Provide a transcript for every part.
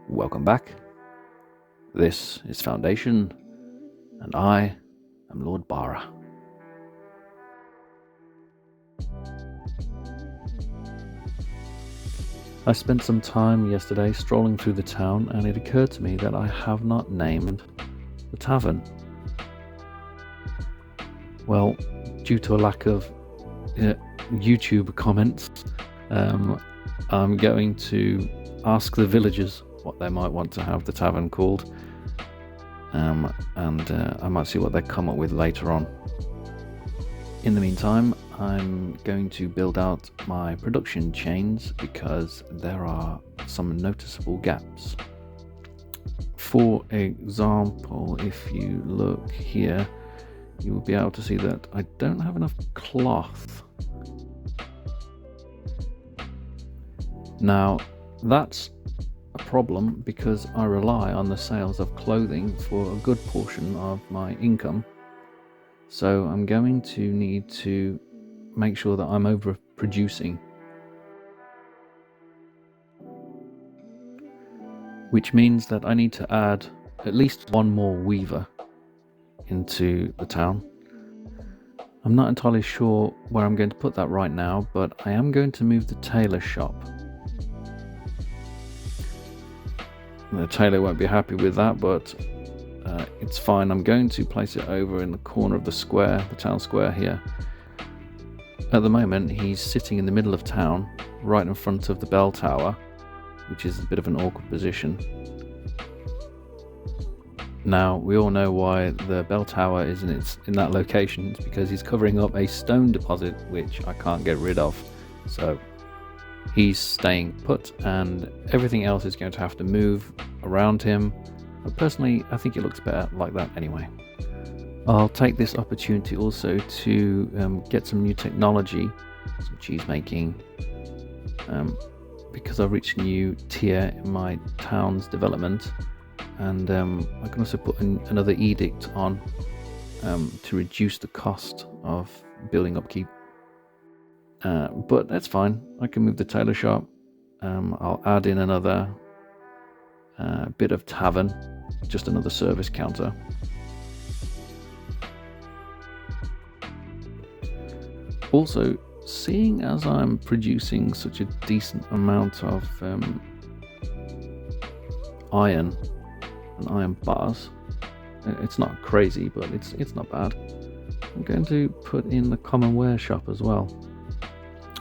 Welcome back. This is Foundation, and I am Lord Bara. I spent some time yesterday strolling through the town, and it occurred to me that I have not named the tavern. Well, due to a lack of YouTube comments, I'm going to ask the villagers what they might want to have the tavern called, and I might see what they come up with later on. In the meantime, I'm going to build out my production chains because there are some noticeable gaps. For example, if you look here, you will be able to see that I don't have enough cloth. Now, that's a problem because I rely on the sales of clothing for a good portion of my income. So I'm going to need to make sure that I'm overproducing, which means that I need to add at least one more weaver into the town. I'm not entirely sure where I'm going to put that right now, but I am going to move the tailor shop. The tailor won't be happy with that, but it's fine. I'm going to place it over in the corner of the square, the town square here. At the moment, he's sitting in the middle of town, right in front of the bell tower, which is a bit of an awkward position. Now, we all know why the bell tower is in that location. It's because he's covering up a stone deposit, which I can't get rid of. So he's staying put, and everything else is going to have to move around him. But personally, I think it looks better like that anyway. I'll take this opportunity also to get some new technology, some cheese making, because I've reached a new tier in my town's development, and I can also put another edict on to reduce the cost of building upkeep. But that's fine. I can move the tailor shop. I'll add in another bit of tavern, just another service counter. Also, seeing as I'm producing such a decent amount of iron and iron bars, it's not crazy, but it's not bad. I'm going to put in the common wear shop as well.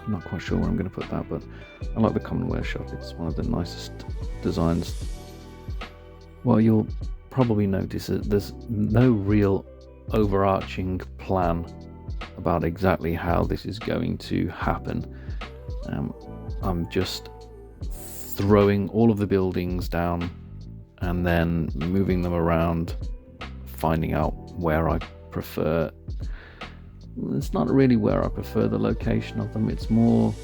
I'm not quite sure where I'm going to put that, but I like the common wear shop. It's one of the nicest designs. Well, you'll probably notice that there's no real overarching plan about exactly how this is going to happen. I'm just throwing all of the buildings down and then moving them around, finding out where I prefer. It's not really where I prefer the location of them. It's more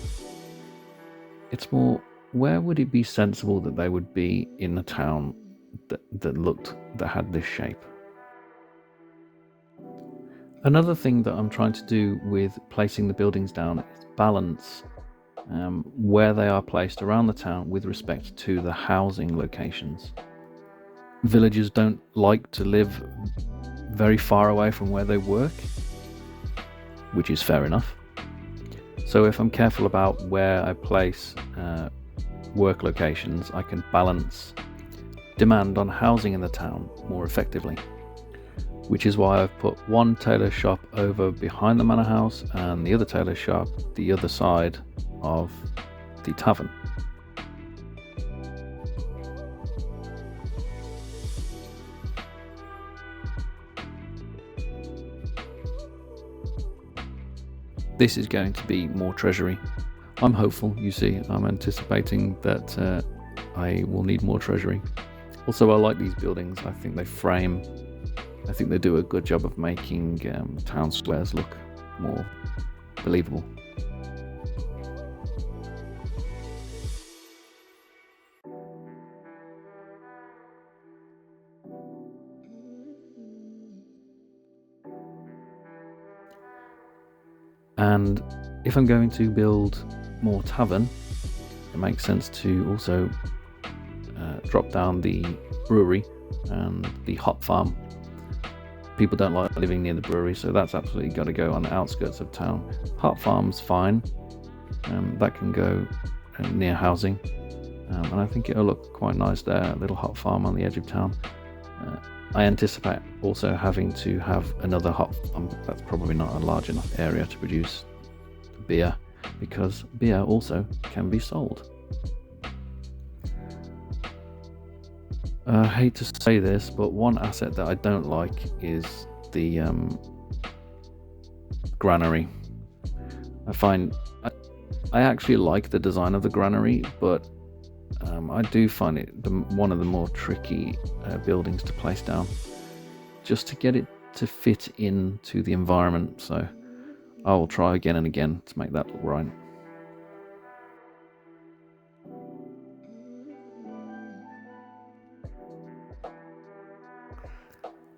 where would it be sensible that they would be in a town that had this shape. Another thing that I'm trying to do with placing the buildings down is balance where they are placed around the town with respect to the housing locations. Villagers don't like to live very far away from where they work, which is fair enough. So if I'm careful about where I place work locations, I can balance demand on housing in the town more effectively. Which is why I've put one tailor shop over behind the manor house and the other tailor shop the other side of the tavern. This is going to be more treasury. I'm hopeful, you see. I'm anticipating that I will need more treasury. Also, I like these buildings. I think they do a good job of making town squares look more believable. And if I'm going to build more tavern, it makes sense to also drop down the brewery and the hop farm. People don't like living near the brewery, so that's absolutely got to go on the outskirts of town. Hop farm's fine. That can go near housing. And I think it'll look quite nice there, a little hop farm on the edge of town. I anticipate also having to have another hop farm. That's probably not a large enough area to produce beer, because beer also can be sold. I hate to say this, but one asset that I don't like is the granary. I find I actually like the design of the granary, but I do find it one of the more tricky buildings to place down, just to get it to fit into the environment. So I will try again and again to make that look right.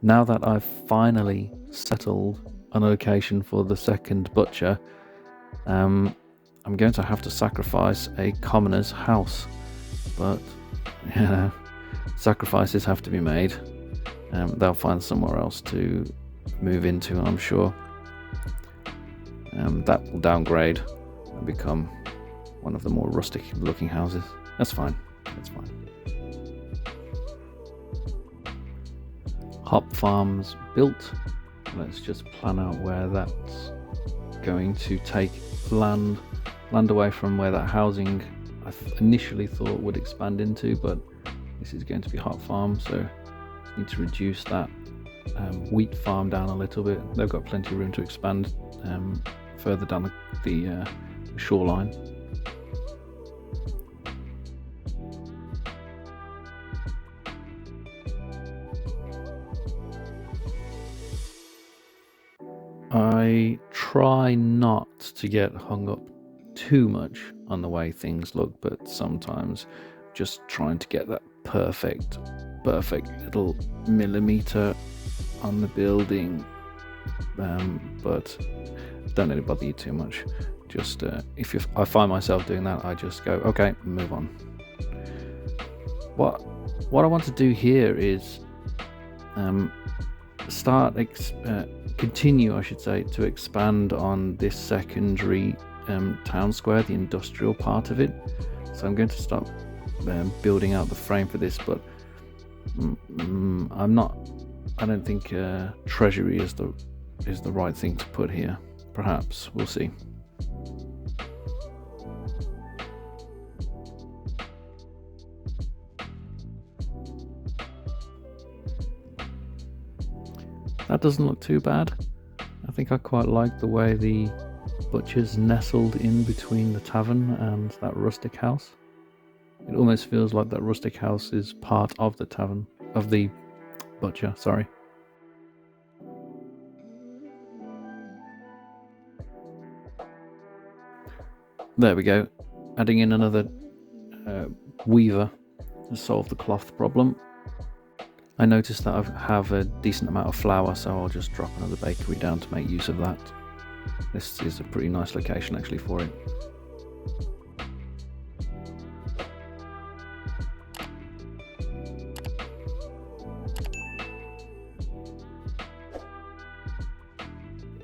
Now that I've finally settled on a location for the second butcher, I'm going to have to sacrifice a commoner's house. But, you know, sacrifices have to be made. They'll find somewhere else to move into, I'm sure. That will downgrade and become one of the more rustic looking houses. That's fine. That's fine. Hop farms built. Let's just plan out where that's going to take land away from where that housing I initially thought would expand into, but this is going to be hop farm, so need to reduce that wheat farm down a little bit. They've got plenty of room to expand further down the shoreline. I try not to get hung up too much on the way things look, but sometimes just trying to get that perfect little millimeter on the building, but don't let it bother you too much. Just if I find myself doing that, I just go, okay, move on. What I want to do here is continue, I should say, to expand on this secondary town square, the industrial part of it. So I'm going to start building out the frame for this, but I don't think treasury is the right thing to put here. Perhaps, we'll see. That doesn't look too bad. I think I quite like the way the butcher's nestled in between the tavern and that rustic house. It almost feels like that rustic house is part of the tavern, of the butcher, sorry. There we go. Adding in another weaver to solve the cloth problem. I noticed that I have a decent amount of flour, so I'll just drop another bakery down to make use of that. This is a pretty nice location actually for it.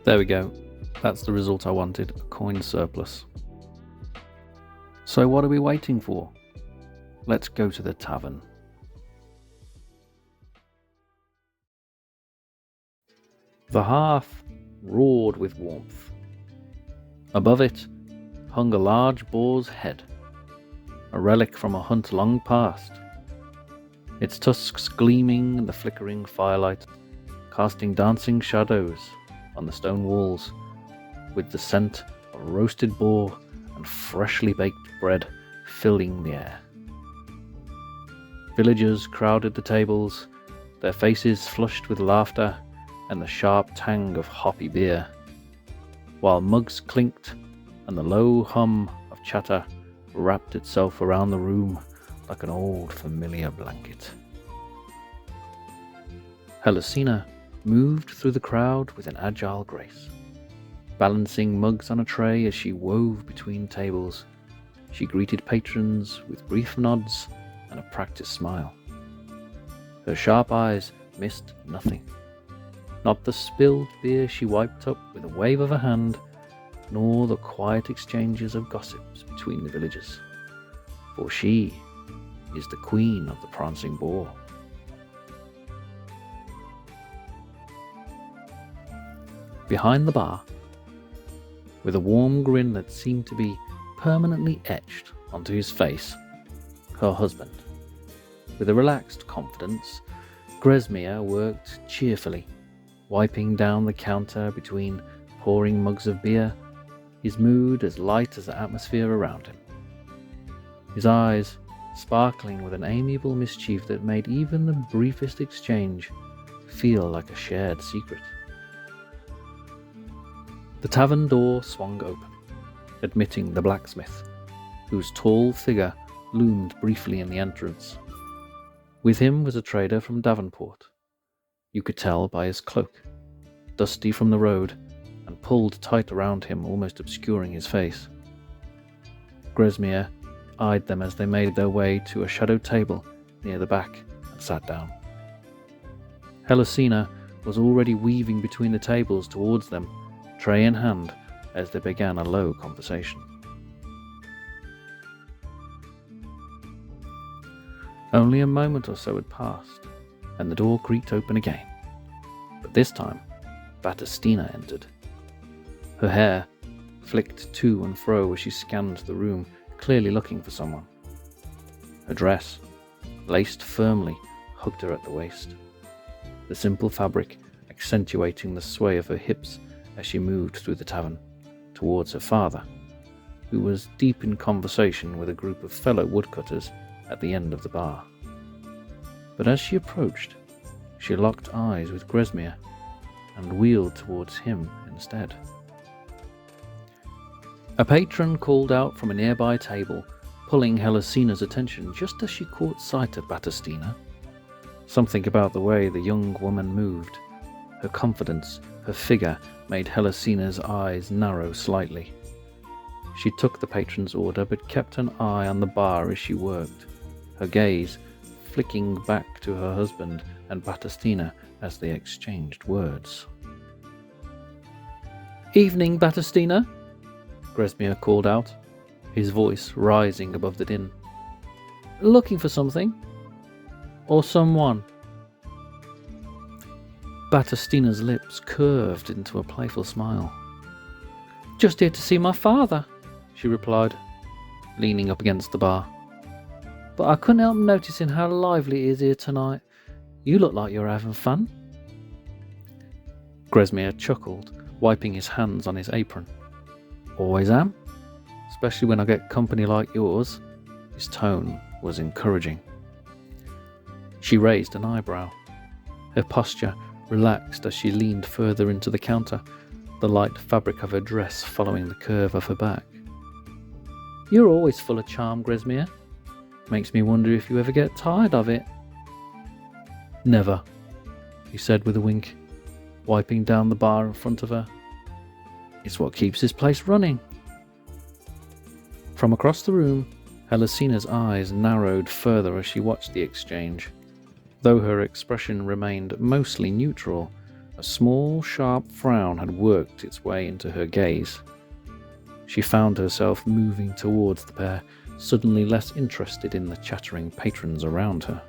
There we go. That's the result I wanted, a coin surplus. So what are we waiting for? Let's go to the tavern. The hearth roared with warmth. Above it hung a large boar's head, a relic from a hunt long past, its tusks gleaming in the flickering firelight, casting dancing shadows on the stone walls, with the scent of roasted boar and freshly baked bread filling the air. Villagers crowded the tables, their faces flushed with laughter and the sharp tang of hoppy beer, while mugs clinked and the low hum of chatter wrapped itself around the room like an old familiar blanket. Helicina moved through the crowd with an agile grace, balancing mugs on a tray as she wove between tables. She greeted patrons with brief nods and a practiced smile. Her sharp eyes missed nothing. Not the spilled beer she wiped up with a wave of a hand, nor the quiet exchanges of gossips between the villagers. For she is the queen of the Prancing Boar. Behind the bar, with a warm grin that seemed to be permanently etched onto his face, her husband. With a relaxed confidence, Grezmia worked cheerfully, wiping down the counter between pouring mugs of beer, his mood as light as the atmosphere around him. His eyes sparkling with an amiable mischief that made even the briefest exchange feel like a shared secret. The tavern door swung open, admitting the blacksmith, whose tall figure loomed briefly in the entrance. With him was a trader from Davenport. You could tell by his cloak, dusty from the road and pulled tight around him, almost obscuring his face. Grezmia eyed them as they made their way to a shadowed table near the back and sat down. Helicina was already weaving between the tables towards them, tray in hand, as they began a low conversation. Only a moment or so had passed, and the door creaked open again. But this time, Battestina entered. Her hair flicked to and fro as she scanned the room, clearly looking for someone. Her dress, laced firmly, hugged her at the waist, the simple fabric accentuating the sway of her hips as she moved through the tavern towards her father, who was deep in conversation with a group of fellow woodcutters at the end of the bar. But as she approached, she locked eyes with Grezmia and wheeled towards him instead. A patron called out from a nearby table, pulling Helicina's attention just as she caught sight of Battestina. Something about the way the young woman moved, her confidence, her figure, made Helicina's eyes narrow slightly. She took the patron's order but kept an eye on the bar as she worked, her gaze flicking back to her husband and Battestina as they exchanged words. "Evening, Battestina," Grezmia called out, his voice rising above the din. "Looking for something? Or someone?" Battestina's lips curved into a playful smile. "Just here to see my father," she replied, leaning up against the bar. "But I couldn't help noticing how lively it is here tonight. You look like you're having fun." Grezmia chuckled, wiping his hands on his apron. "Always am, especially when I get company like yours." His tone was encouraging. She raised an eyebrow, her posture relaxed as she leaned further into the counter, the light fabric of her dress following the curve of her back. "You're always full of charm, Grezmia. Makes me wonder if you ever get tired of it." "Never," he said with a wink, wiping down the bar in front of her. "It's what keeps this place running." From across the room, Helicina's eyes narrowed further as she watched the exchange. Though her expression remained mostly neutral, a small, sharp frown had worked its way into her gaze. She found herself moving towards the pair, suddenly less interested in the chattering patrons around her.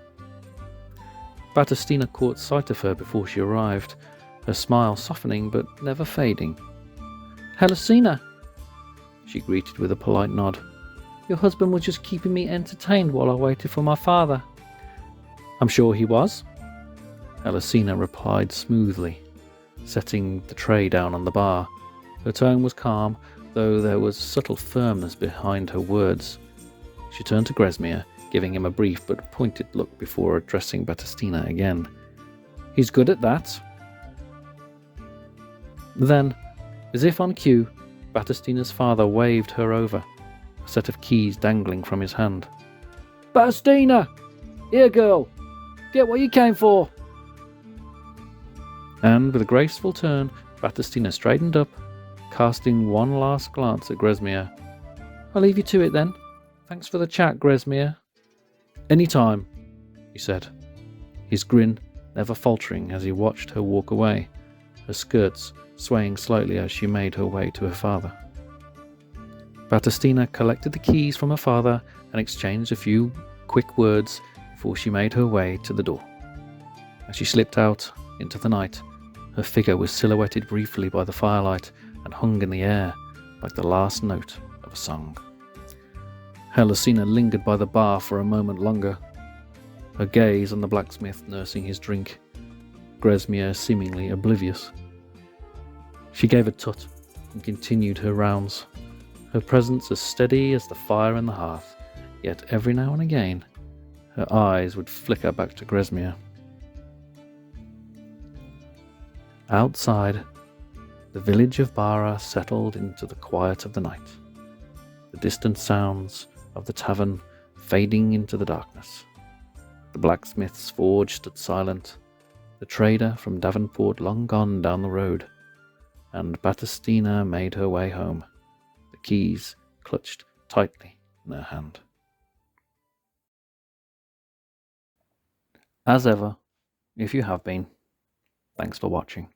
Battestina caught sight of her before she arrived, her smile softening but never fading. "Helicina," she greeted with a polite nod. "Your husband was just keeping me entertained while I waited for my father." "I'm sure he was," Helicina replied smoothly, setting the tray down on the bar. Her tone was calm, though there was subtle firmness behind her words. She turned to Grezmia, giving him a brief but pointed look before addressing Battestina again. "He's good at that." Then, as if on cue, Battestina's father waved her over, a set of keys dangling from his hand. "Battestina! Here, girl! Get what you came for!" And with a graceful turn, Battestina straightened up, casting one last glance at Grezmia. "I'll leave you to it then. Thanks for the chat, Grezmia." "Any time," he said, his grin never faltering as he watched her walk away, her skirts swaying slightly as she made her way to her father. Battestina collected the keys from her father and exchanged a few quick words before she made her way to the door. As she slipped out into the night, her figure was silhouetted briefly by the firelight and hung in the air like the last note of a song. Helicina lingered by the bar for a moment longer, her gaze on the blacksmith nursing his drink, Grezmia seemingly oblivious. She gave a tut and continued her rounds, her presence as steady as the fire in the hearth, yet every now and again her eyes would flicker back to Grezmia. Outside, the village of Bara settled into the quiet of the night, the distant sounds of the tavern fading into the darkness. The blacksmith's forge stood silent, the trader from Davenport long gone down the road, and Battestina made her way home, the keys clutched tightly in her hand. As ever, if you have been, thanks for watching.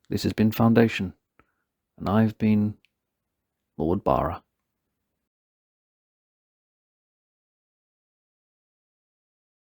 This has been Foundation, and I've been Lord Bara.